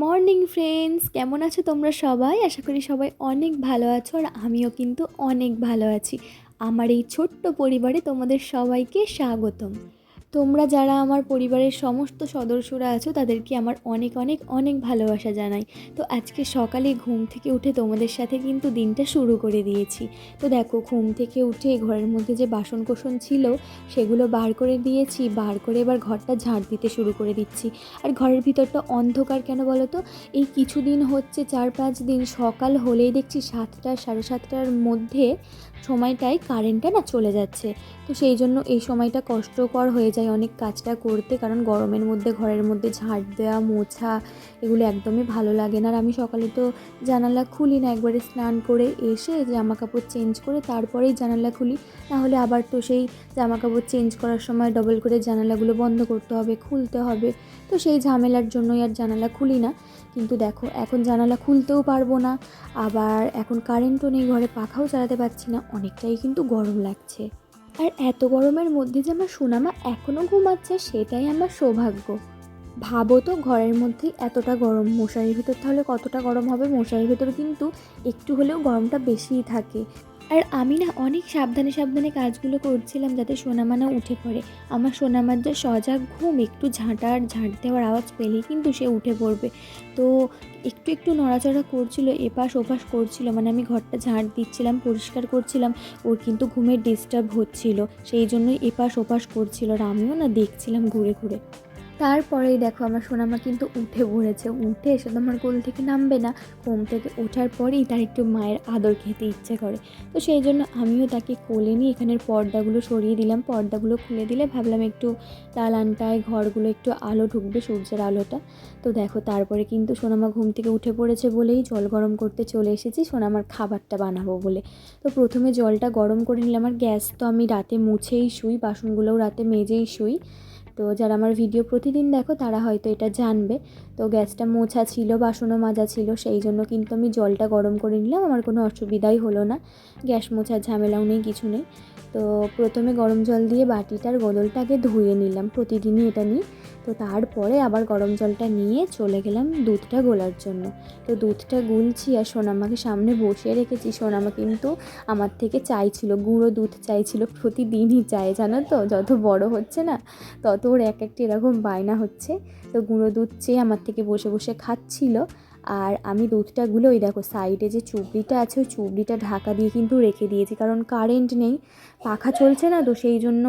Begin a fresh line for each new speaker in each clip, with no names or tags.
Morning friends, কেমন আছো তোমরা সবাই? আশা করি সবাই অনেক ভালো আছো, আর আমিও কিন্তু অনেক ভালো আছি। আমার এই ছোট্ট পরিবারে তোমাদের সবাইকে স্বাগতম। তোমরা যারা আমার পরিবারের সমস্ত সদস্যরা আছো তাদেরকে আমার অনেক অনেক অনেক ভালোবাসা জানাই। তো আজকে সকালে ঘুম থেকে উঠে তোমাদের সাথে কিন্তু দিনটা শুরু করে দিয়েছি। তো দেখো, ঘুম থেকে উঠে ঘরের মধ্যে যে বাসনকোসন ছিল সেগুলো বার করে দিয়েছি, বার করে এবার ঘরটা ঝাড় দিতে শুরু করে দিচ্ছি। আর ঘরের ভিতরটা অন্ধকার কেন বলো তো? এই কিছুদিন হচ্ছে, 4-5 দিন সকাল হলেই দেখছি 7টা 7:30টার মধ্যে সময়টায় কারেন্টটা না চলে যাচ্ছে। তো সেই জন্য এই সময়টা কষ্টকর হয়ে যায় অনেক কাজটা করতে, কারণ গরমের মধ্যে ঘরের মধ্যে ঝাড় দেওয়া, মোছা, এগুলো একদমই ভালো লাগে না। আর আমি সকালে তো জানালা খুলি না, একবারে স্নান করে এসে জামা কাপড় চেঞ্জ করে তারপরেই জানালা খুলি। নাহলে আবার তো সেই জামা কাপড় চেঞ্জ করার সময় ডবল করে জানালাগুলো বন্ধ করতে হবে, খুলতে হবে। তো সেই ঝামেলার জন্যই আর জানালা খুলি না। কিন্তু দেখো, এখন জানালা খুলতেও পারবো না, আবার এখন কারেন্টও নেই, ঘরে পাখাও চালাতে পারছি না, অনেকটাই কিন্তু গরম লাগছে। আর এত গরমের মধ্যে যে আমার সোনামা এখনও ঘুমাচ্ছে সেটাই আমার সৌভাগ্য। ভাবো তো, ঘরের মধ্যে এতটা গরম, মশারির ভিতর তাহলে কতটা গরম হবে? মশারির ভিতর কিন্তু একটু হলেও গরমটা বেশিই থাকে। আর আমি না অনেক সাবধানে সাবধানে কাজগুলো করছিলাম যাতে সোনামা না উঠে পড়ে। আমার সোনামার যে সজাগ ঘুম, একটু ঝাঁট দেওয়ার আওয়াজ পেলেই কিন্তু সে উঠে পড়বে। তো একটু একটু নড়াচড়া করছিল, এপাশ ওপাশ করছিল, মানে আমি ঘরটা ঝাঁট দিচ্ছিলাম, পরিষ্কার করছিলাম, ওর কিন্তু ঘুমের ডিস্টার্ব হচ্ছিল, সেই জন্যই এপাশ ওপাশ করছিল, আর আমিও না দেখছিলাম ঘুরে ঘুরে। তারপরেই দেখো, আমার সোনামা কিন্তু উঠে পড়েছে। উঠে এসে তো আমার কোল থেকে নামবে না, ঘুম থেকে ওঠার পরেই তার একটু মায়ের আদর খেতে ইচ্ছে করে। তো সেই জন্য আমিও তাকে কোলে নিয়ে এখানের পর্দাগুলো সরিয়ে দিলাম, পর্দাগুলো খুলে দিলে ভাবলাম একটু দালানটায় ঘরগুলো একটু আলো ঢুকবে, সূর্যের আলোটা। তো দেখো, তারপরে কিন্তু সোনামা ঘুম থেকে উঠে পড়েছে বলেই জল গরম করতে চলে এসেছি সোনামার খাবারটা বানাবো বলে। তো প্রথমে জলটা গরম করে নিলাম। আর গ্যাস তো আমি রাতে মুছেই শুই, বাসনগুলোও রাতে মেজেই শুই। তো যারা আমার ভিডিও প্রতিদিন দেখো তারা হয়তো এটা জানবে। তো গ্যাসটা মোছা ছিল, বাসনও মাজা ছিল, সেই জন্য কিন্তু আমি জলটা গরম করে নিলাম, আমার কোনো অসুবিধাই হলো না। গ্যাস মোছার ঝামেলাও নেই, কিছু নেই। তো প্রথমে গরম জল দিয়ে বাটিটার গোদলটা আগে ধুয়ে নিলাম, প্রতিদিনই এটা নিই। তো তারপরে আবার গরম জলটা নিয়ে চলে গেলাম দুধটা গোলার জন্য। তো দুধটা গুলছি আর সোনামাকে সামনে বসিয়ে রেখেছি। সোনামা কিন্তু আমার থেকে চাইছিল, গুঁড়ো দুধ চাইছিল, প্রতিদিনই চায় জানো তো, যত বড় হচ্ছে না তত ওর এক একটি এরকম বায়না হচ্ছে। তো গুঁড়ো দুধ চেয়ে আমার থেকে বসে বসে খাচ্ছিল। আর আমি দুধটা গুলো, ওই দেখো সাইডে যে চুবড়িটা আছে ওই চুবড়িটা ঢাকা দিয়ে কিন্তু রেখে দিয়েছি, কারণ কারেন্ট নেই, পাখা চলছে না, তো সেই জন্য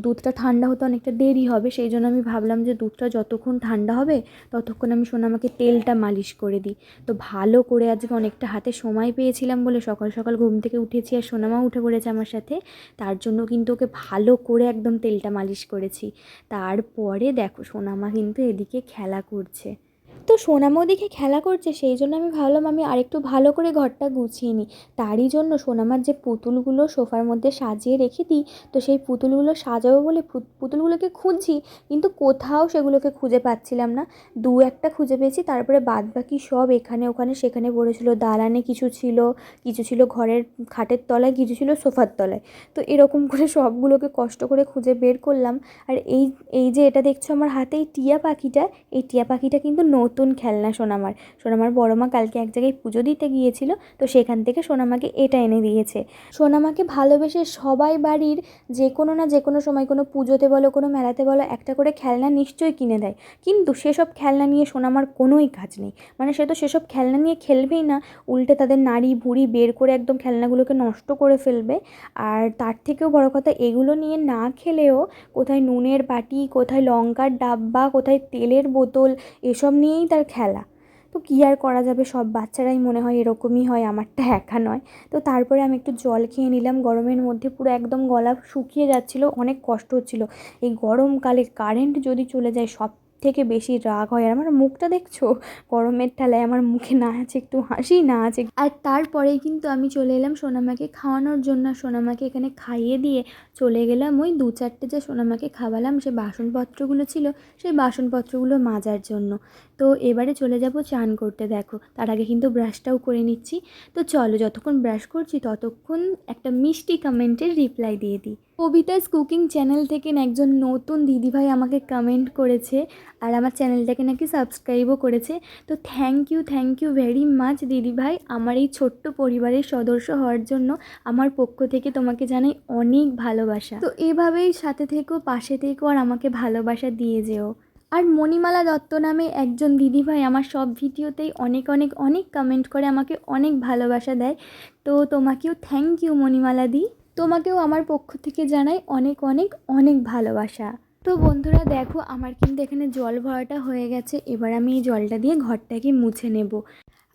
দুধটা ঠান্ডা হতে অনেকটা দেরি হবে। সেই জন্য আমি ভাবলাম যে দুধটা যতক্ষণ ঠান্ডা হবে ততক্ষণ আমি সোনামাকে তেলটা মালিশ করে দিই। তো ভালো করে আজকে অনেকটা হাতে সময় পেয়েছিলাম বলে সকাল সকাল ঘুম থেকে উঠেছি, আর সোনামাও উঠে পড়েছে আমার সাথে, তার জন্য কিন্তু ওকে ভালো করে একদম তেলটা মালিশ করেছি। তারপরে দেখো, সোনামা কিন্তু এদিকে খেলা করছে। তো সোনামাও দেখে খেলা করছে, সেই জন্য আমি ভাবলাম আমি আরেকটু ভালো করে ঘরটা গুছিয়ে নিই। তারই জন্য সোনামার যে পুতুলগুলো সোফার মধ্যে সাজিয়ে রেখে দিই, তো সেই পুতুলগুলো সাজাবো বলে পুতুলগুলোকে খুঁজছি, কিন্তু কোথাও সেগুলোকে খুঁজে পাচ্ছিলাম না। দু একটা খুঁজে পেয়েছি, তারপরে বাদ বাকি সব এখানে ওখানে সেখানে পড়েছিল। দালানে কিছু ছিল, কিছু ছিল ঘরের খাটের তলায়, কিছু ছিল সোফার তলায়। তো এরকম করে সবগুলোকে কষ্ট করে খুঁজে বের করলাম। আর এই এই যে এটা দেখছো আমার হাতে, এই টিয়া পাখিটা, এই টিয়া পাখিটা কিন্তু নতুন খেলনা সোনামার বড় মা কালকে এক জায়গায় পুজো দিতে গিয়েছিল, তো সেখান থেকে সোনামাকে এটা এনে দিয়েছে। সোনামাকে ভালোবেসে সবাই বাড়ির যে কোনো না যে কোনো সময়, কোনো পুজোতে বলো কোনো মেলাতে বলো, একটা করে খেলনা নিশ্চয়ই কিনে দেয়। কিন্তু সেসব খেলনা নিয়ে সোনামার কোনোই কাজ নেই, মানে সে তো সেসব খেলনা নিয়ে খেলবেই না, উল্টে তাদের নাড়ি ভুঁড়ি বের করে একদম খেলনাগুলোকে নষ্ট করে ফেলবে। আর তার থেকেও বড় কথা, এগুলো নিয়ে না খেলেও কোথায় নুনের বাটি, কোথায় লঙ্কার ডাব্বা, কোথায় তেলের বোতল, এসব নিয়েই তার খেলা। তো কী আর করা যাবে, সব বাচ্চারাই মনে হয় এরকমই হয়, আমারটা একা নয়। তো তারপরে আমি একটু জল খেয়ে নিলাম, গরমের মধ্যে পুরো একদম গলা শুকিয়ে যাচ্ছিলো, অনেক কষ্ট হচ্ছিলো। এই গরমকালে কারেন্ট যদি চলে যায় সব থেকে বেশি রাগ হয়। আর আমার মুখটা দেখছো, গরমের ঠেলায় আমার মুখে না আছে একটু হাসি, না আছে। আর তারপরেই কিন্তু আমি চলে এলাম সোনামাকে খাওয়ানোর জন্য। সোনামাকে এখানে খাইয়ে দিয়ে চলে গেলাম ওই 2-4টে যে সোনামাকে খাওয়ালাম সে বাসনপত্রগুলো ছিল, সেই বাসনপত্রগুলো মাজার জন্য। তো এবারে চলে যাব চান করতে। দেখো তার আগে কিন্তু ব্রাশটাও করে নিচ্ছি। তো চলো, যতক্ষণ ব্রাশ করছি ততক্ষণ একটা মিষ্টি কমেন্টের রিপ্লাই দিয়ে দিই। কবিতাস কুকিং চ্যানেল থেকে একজন নতুন দিদিভাই আমাকে কমেন্ট করেছে, আর আমার চ্যানেলটাকে নাকি সাবস্ক্রাইবও করেছে। তো থ্যাংক ইউ ভেরি মাচ দিদিভাই, আমার এই ছোট্ট পরিবারের সদস্য হওয়ার জন্য আমার পক্ষ থেকে তোমাকে জানাই অনেক ভালোবাসা। তো এভাবেই সাথে থেকো, পাশে থেকো, আর আমাকে ভালোবাসা দিয়ে যেও। আর মণিমালা দত্ত নামে একজন দিদিভাই আমার সব ভিডিওতেই অনেক কমেন্ট করে, আমাকে অনেক ভালোবাসা দেয়। তো তোমাকেও থ্যাংক ইউ মণিমালা দি, তোমাকেও আমার পক্ষ থেকে জানাই অনেক ভালোবাসা। তো বন্ধুরা দেখো, আমার কিন্তু এখানে জল ভরাটা হয়ে গেছে। এবার আমি এই জলটা দিয়ে ঘরটাকে মুছে নেব।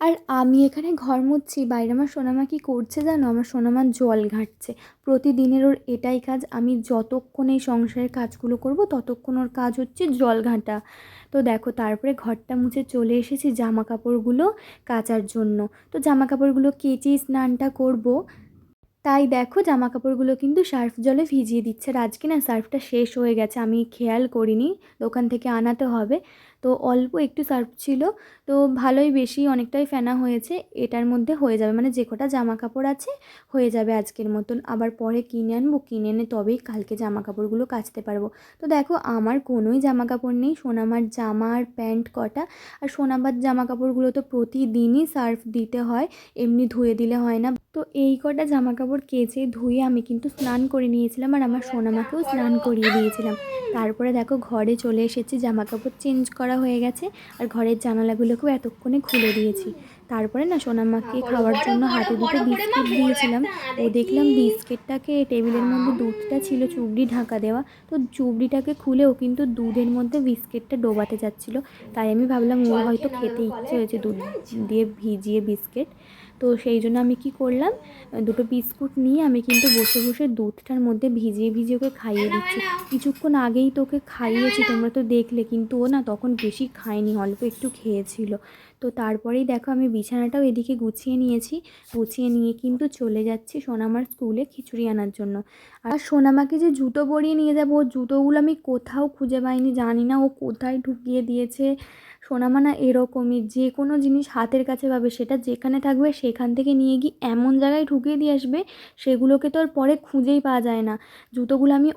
আর আমি এখানে ঘর মুছছি, বাইরে আমার সোনামা কী করছে জানো? আমার সোনামা জল ঘাঁটছে। প্রতিদিনের ওর এটাই কাজ। আমি যতক্ষণ এই সংসারের কাজগুলো করব ততক্ষণ ওর কাজ হচ্ছে জল ঘাঁটা। তো দেখো, তারপরে ঘরটা মুছে চলে এসেছি জামা কাপড়গুলো কাচার জন্য। তো জামা কাপড়গুলো কেচে স্নানটা করব। তাই দেখো জামা কাপড়গুলো কিন্তু সার্ফ জলে ভিজিয়ে দিচ্ছে। আর আজকে না সার্ফটা শেষ হয়ে গেছে, আমি খেয়াল করিনি, দোকান থেকে আনাতে হবে। তো অল্প একটু সার্ফ ছিল, তো ভালোই বেশি অনেকটাই ফেনা হয়েছে। এটার মধ্যে হয়ে যাবে, মানে যে কটা জামা কাপড় আছে হয়ে যাবে আজকের মতন। আবার পরে কিনে আনবো, কিনে এনে তবেই কালকে জামা কাপড়গুলো কাচতে পারবো। তো দেখো আমার কোনোই জামা কাপড় নেই, সোনামার জামা আর প্যান্ট কটা। আর সোনামার জামা কাপড়গুলো তো প্রতিদিনই সার্ফ দিতে হয়, এমনি ধুয়ে দিলে হয় না। তো এই কটা জামা কাপড় কেচে ধুয়ে আমি কিন্তু স্নান করে নিয়েছিলাম, আর আমার সোনামাকেও স্নান করিয়ে দিয়েছিলাম। তারপরে দেখো ঘরে চলে এসেছি, জামা কাপড় চেঞ্জ করা হয়ে গেছে, আর ঘরের জানালাগুলোকেও এতক্ষণে খুলে দিয়েছি। তারপরে না সোনামাকে খাওয়ার জন্য হাতে দুটো বিস্কিট দিয়েছিলাম। ও দেখলাম বিস্কিটটাকে টেবিলের মধ্যে দুধটা ছিল চুবড়ি ঢাকা দেওয়া, তো চুবড়িটাকে খুলেও কিন্তু দুধের মধ্যে বিস্কিটটা ডোবাতে যাচ্ছিলো। তাই আমি ভাবলাম ওর হয়তো খেতে ইচ্ছে হয়েছে দুধ দিয়ে ভিজিয়ে বিস্কিট। তো সেই জন্য আমি কি করলাম, দুটো বিস্কুট নিয়ে আমি কিন্তু বসে বসে দুধটার মধ্যে ভিজিয়ে ওকে খাইয়ে দিচ্ছি। কিছুক্ষণ আগেই তোকে খাইয়েছি, তোমরা তো দেখলে, কিন্তু ও না তখন বেশি খায়নি, অল্প একটু খেয়েছিল। তো তারপরেই দেখো আমি বিছানাটাও এদিকে গুছিয়ে নিয়েছি। গুছিয়ে নিয়ে কিন্তু চলে যাচ্ছি সোনামার স্কুলে খিচুড়ি আনার জন্য। আর সোনামাকে যে জুতো পরিয়ে নিয়ে যাবো, ওর জুতোগুলো আমি কোথাও খুঁজে পাইনি, জানি না ও কোথায় ঢুকিয়ে দিয়েছে। সোনামা না এরকমই, যে কোনো জিনিস হাতের কাছে পাবে সেটা যেখানে থাকবে সেখান থেকে নিয়ে গিয়ে এমন জায়গায় ঢুকিয়ে দিয়ে আসবে, সেগুলোকে তো আর পরে খুঁজেই পাওয়া যায় না। জুতোগুলো আমি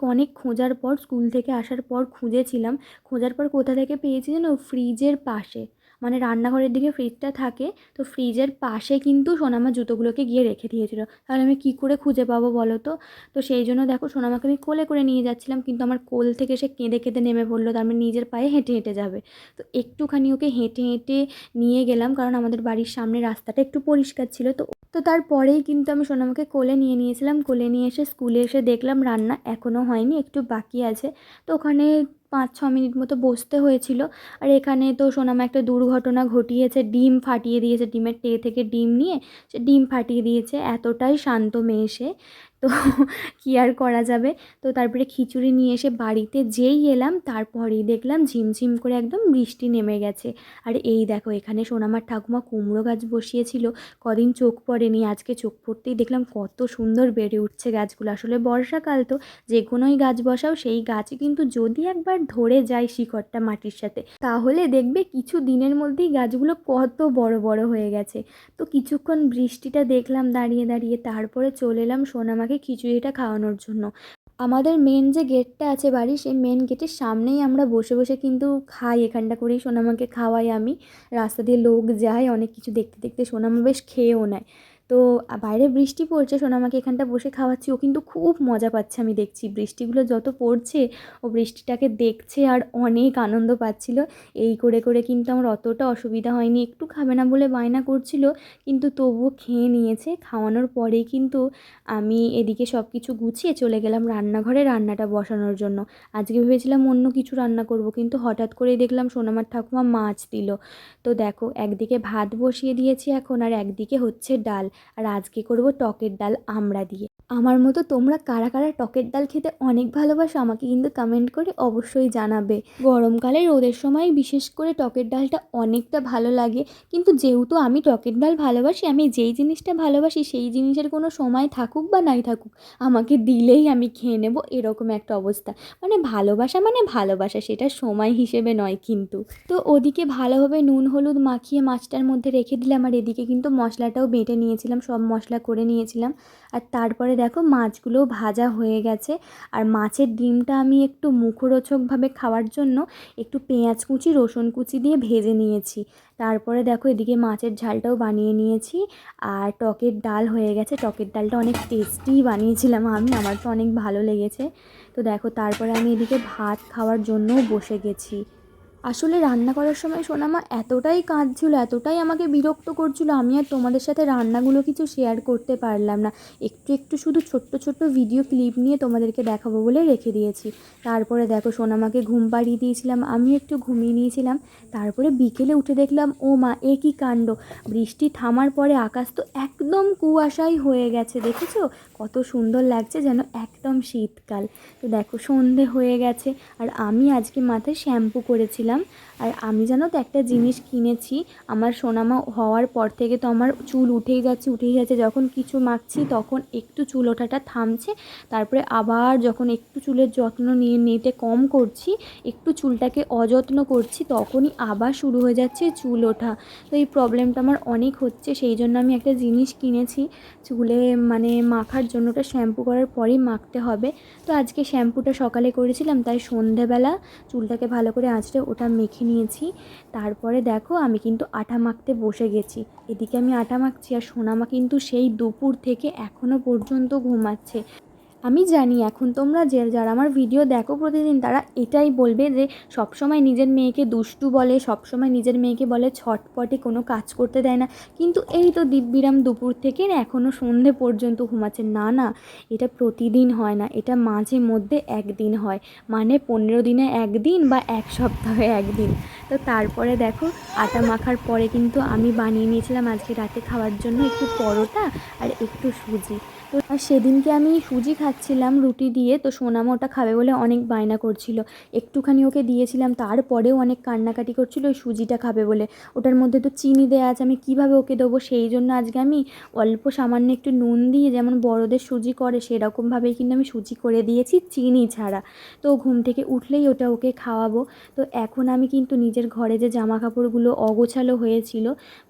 অনেক খোঁজার পর, স্কুল থেকে আসার পর খুঁজেছিলাম। খোঁজার পর কোথা থেকে পেয়েছি জানো? ফ্রিজের পাশে, মানে রান্নাঘরের দিকে ফ্রিজটা থাকে, তো ফ্রিজের পাশে কিন্তু সোনামা জুতোগুলোকে গিয়ে রেখে দিয়েছিল। তাহলে আমি কী করে খুঁজে পাবো বলো তো? তো সেই জন্য দেখো সোনামাকে আমি কোলে করে নিয়ে যাচ্ছিলাম, কিন্তু আমার কোল থেকে সে কেঁদে কেঁদে নেমে পড়লো, তার মানে নিজের পায়ে হেঁটে হেঁটে যাবে। তো একটুখানি ওকে হেঁটে হেঁটে নিয়ে গেলাম, কারণ আমাদের বাড়ির সামনে রাস্তাটা একটু পরিষ্কার ছিল। তো তো তারপরেই কিন্তু আমি সোনামাকে কোলে নিয়ে নিয়েছিলাম। কোলে নিয়ে এসে স্কুলে এসে দেখলাম রান্না এখনও হয়নি, একটু বাকি আছে। তো ওখানে 5-6 মিনিট মতো বসতে হয়েছিল। আর এখানে তো সোনামা একটা দুর্ঘটনা ঘটিয়েছে, ডিম ফাটিয়ে দিয়েছে, ডিমের ট্রে থেকে ডিম নিয়ে সে ডিম ফাটিয়ে দিয়েছে। এতটাই শান্ত মেয়ে সে, তো কী আর করা যাবে। তো তারপরে খিচুড়ি নিয়ে এসে বাড়িতে যেই এলাম তারপরেই দেখলাম ঝিমঝিম করে একদম বৃষ্টি নেমে গেছে। আর এই দেখো এখানে সোনামার ঠাকুমা কুমড়ো গাছ বসিয়েছিল, কদিন চোখ পড়েনি, আজকে চোখ পড়তেই দেখলাম কত সুন্দর বেড়ে উঠছে গাছগুলো। আসলে বর্ষাকাল তো, যে কোনোই গাছ বসাও সেই গাছই কিন্তু যদি একবার ধরে যায় শিকড়টা মাটির সাথে, তাহলে দেখবে কিছু দিনের মধ্যেই গাছগুলো কত বড় বড় হয়ে গেছে। তো কিছুক্ষণ বৃষ্টিটা দেখলাম দাঁড়িয়ে দাঁড়িয়ে, তারপরে চলে এলাম সোনামাকে খিচুড়িটা খাওয়ানোর জন্য। আমাদের মেন যে গেটটা আছে বাড়ি, সেই মেন গেটের সামনেই আমরা বসে বসে কিন্তু খাই, এখানটা করেই সোনামাকে খাওয়াই আমি। রাস্তা দিয়ে লোক যায়, অনেক কিছু দেখতে দেখতে সোনামা বেশ খেয়েও নেয়। তো বাইরে বৃষ্টি পড়ছে, সোনামাকে এখানটা বসে খাওয়াচ্ছি, ও কিন্তু খুব মজা পাচ্ছে। আমি দেখছি বৃষ্টিগুলো যত পড়ছে ও বৃষ্টিটাকে দেখছে আর অনেক আনন্দ পাচ্ছিল। এই করে করে কিন্তু আমার অতটা অসুবিধা হয়নি, একটু খাবে না বলে বায়না করছিল, কিন্তু তবুও খেয়ে নিয়েছে। খাওয়ানোর পরেই কিন্তু আমি এদিকে সব কিছু গুছিয়ে চলে গেলাম রান্নাঘরে রান্নাটা বসানোর জন্য। আজকে ভেবেছিলাম অন্য কিছু রান্না করব, কিন্তু হঠাৎ করেই দেখলাম সোনামার ঠাকুমা মাছ দিল। তো দেখো একদিকে ভাত বসিয়ে দিয়েছি এখন, আর একদিকে হচ্ছে ডাল। আর আজকে করব টকের ডাল আমড়া দিয়ে। আমার মতো তোমরা কারা কারা টকের ডাল খেতে অনেক ভালোবাসো আমাকে কিন্তু কমেন্ট করে অবশ্যই জানাবে। গরমকালে রোদের সময় বিশেষ করে টকের ডালটা অনেকটা ভালো লাগে, কিন্তু যেহেতু আমি টকের ডাল ভালোবাসি, আমি যেই জিনিসটা ভালোবাসি সেই জিনিসের কোনো সময় থাকুক বা নাই থাকুক আমাকে দিলেই আমি খেয়ে নেব, এরকম একটা অবস্থা। মানে ভালোবাসা সেটা সময় হিসেবে নয় কিন্তু। তো ওদিকে ভালোভাবে নুন হলুদ মাখিয়ে মাছটার মধ্যে রেখে দিলাম, আর এদিকে কিন্তু মশলাটাও বেটে নিয়েছিলাম, সব মশলা করে নিয়েছিলাম। আর তারপরে দেখো মাছগুলোও ভাজা হয়ে গেছে। আর মাছের ডিমটা আমি একটু মুখরোচকভাবে খাওয়ার জন্য একটু পেঁয়াজ কুচি রসুন কুচি দিয়ে ভেজে নিয়েছি। তারপরে দেখো এদিকে মাছের ঝালটাও বানিয়ে নিয়েছি, আর টকের ডাল হয়ে গেছে। টকের ডালটা অনেক টেস্টি বানিয়েছিলাম আমি, আমার তো অনেক ভালো লেগেছে। তো দেখো তারপরে আমি এদিকে ভাত খাওয়ার জন্যও বসে গেছি। আসলে রান্না করার সময় সোনামা এতটাই কাঁদছিল, এতটাই আমাকে বিরক্ত করছিল, আমি আর তোমাদের সাথে রান্নাগুলো কিছু শেয়ার করতে পারলাম না। একটু একটু শুধু ছোট্ট ছোট্ট ভিডিও ক্লিপ নিয়ে তোমাদেরকে দেখাবো বলে রেখে দিয়েছি। তারপরে দেখো সোনামাকে ঘুম পাড়িয়ে দিয়েছিলাম, আমি একটু ঘুমিয়ে নিয়েছিলাম। তারপরে বিকেলে উঠে দেখলাম ও মা এ কী কাণ্ড, বৃষ্টি থামার পরে আকাশ তো একদম কুয়াশাই হয়ে গেছে, দেখেছো কত সুন্দর লাগছে, যেন একদম শীতকাল। তো দেখো সন্ধে হয়ে গেছে, আর আমি আজকে মাথায় শ্যাম্পু করেছিলাম। আর আমি জানো তো একটা জিনিস কিনেছি, আমার সোনামা হওয়ার পর থেকে তো আমার চুল উঠেই যাচ্ছে, যখন কিছু মাখছি তখন একটু চুল ওঠাটা থামছে, তারপরে আবার যখন একটু চুলের যত্ন নিতে কম করছি, একটু চুলটাকে অযত্ন করছি, তখনই আবার শুরু হয়ে যাচ্ছে চুল ওঠা। তো এই প্রবলেমটা আমার অনেক হচ্ছে, সেই জন্য আমি একটা জিনিস কিনেছি চুলে মাখার জন্য, ওটা শ্যাম্পু করার পরেই মাখতে হবে। তো আজকে শ্যাম্পুটা সকালে করেছিলাম, তাই সন্ধেবেলা চুলটাকে ভালো করে আঁচড়ে ওটা মেখে নিয়েছি। তারপরে দেখো আমি কিন্তু আটা মাখতে বসে গেছি। এদিকে আমি আটা মাখছি, আর সোনামা কিন্তু সেই দুপুর থেকে এখনও পর্যন্ত ঘুমাচ্ছে। আমি জানি এখন তোমরা যারা আমার ভিডিও দেখো প্রতিদিন, তারা এটাই বলবে যে সবসময় নিজের মেয়েকে দুষ্টু বলে, সবসময় নিজের মেয়েকে বলে ছটপটে, কোনো কাজ করতে দেয় না, কিন্তু এই তো দিব্যিরাম দুপুর থেকে না এখনও সন্ধে পর্যন্ত ঘুমাচ্ছে। না না, এটা প্রতিদিন হয় না, এটা মাঝে মধ্যে একদিন হয়, 15 দিনে একদিন বা এক সপ্তাহে একদিন। তো তারপরে দেখো আটা মাখার পরে কিন্তু আমি বানিয়ে নিয়েছিলাম আজকে রাতে খাওয়ার জন্য একটু পরোটা আর একটু সুজি। তো আর সেদিনকে আমি সুজি খাচ্ছিলাম রুটি দিয়ে, তো সোনামা ওটা খাবে বলে অনেক বায়না করছিল, একটুখানি ওকে দিয়েছিলাম, তারপরেও অনেক কান্নাকাটি করছিল ওই সুজিটা খাবে বলে। ওটার মধ্যে তো চিনি দেওয়া আছে, আমি কীভাবে ওকে দেবো, সেই জন্য আজকে আমি অল্প সামান্য একটু নুন দিয়ে, যেমন বড়দের সুজি করে সেরকমভাবেই কিন্তু আমি সুজি করে দিয়েছি চিনি ছাড়া। তো ঘুম থেকে উঠলেই ওটা ওকে খাওয়াবো। তো এখন আমি কিন্তু নিজের ঘরে যে জামা কাপড়গুলো অগোছালো হয়েছিল,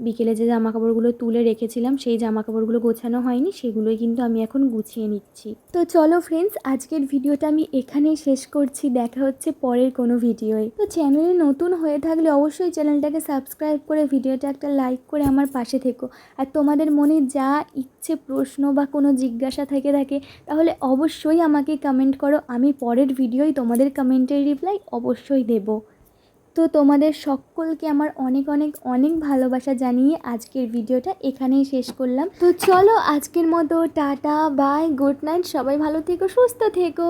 বিকেলে যে জামা কাপড়গুলো তুলে রেখেছিলাম সেই জামা কাপড়গুলো গোছানো হয়নি, সেগুলোই কিন্তু আমি এখন গুছিয়ে নিচ্ছি। তো চলো ফ্রেন্ডস, আজকের ভিডিওটা আমি এখানেই শেষ করছি, দেখা হচ্ছে পরের কোনো ভিডিওয়। তো চ্যানেলে নতুন হয়ে থাকলে অবশ্যই চ্যানেলটাকে সাবস্ক্রাইব করে ভিডিওটা একটা লাইক করে আমার পাশে থেকো। আর তোমাদের মনে যা ইচ্ছে প্রশ্ন বা কোনো জিজ্ঞাসা থেকে থাকে তাহলে অবশ্যই আমাকে কমেন্ট করো, আমি পরের ভিডিওয় তোমাদের কমেন্টের রিপ্লাই অবশ্যই দেবো। তো তোমাদের সকলকে আমার অনেক অনেক অনেক ভালোবাসা জানিয়ে আজকের ভিডিওটা এখানেই শেষ করলাম। তো চলো আজকের মতো টাটা বাই, গুড নাইট, সবাই ভালো থেকো সুস্থ থেকো।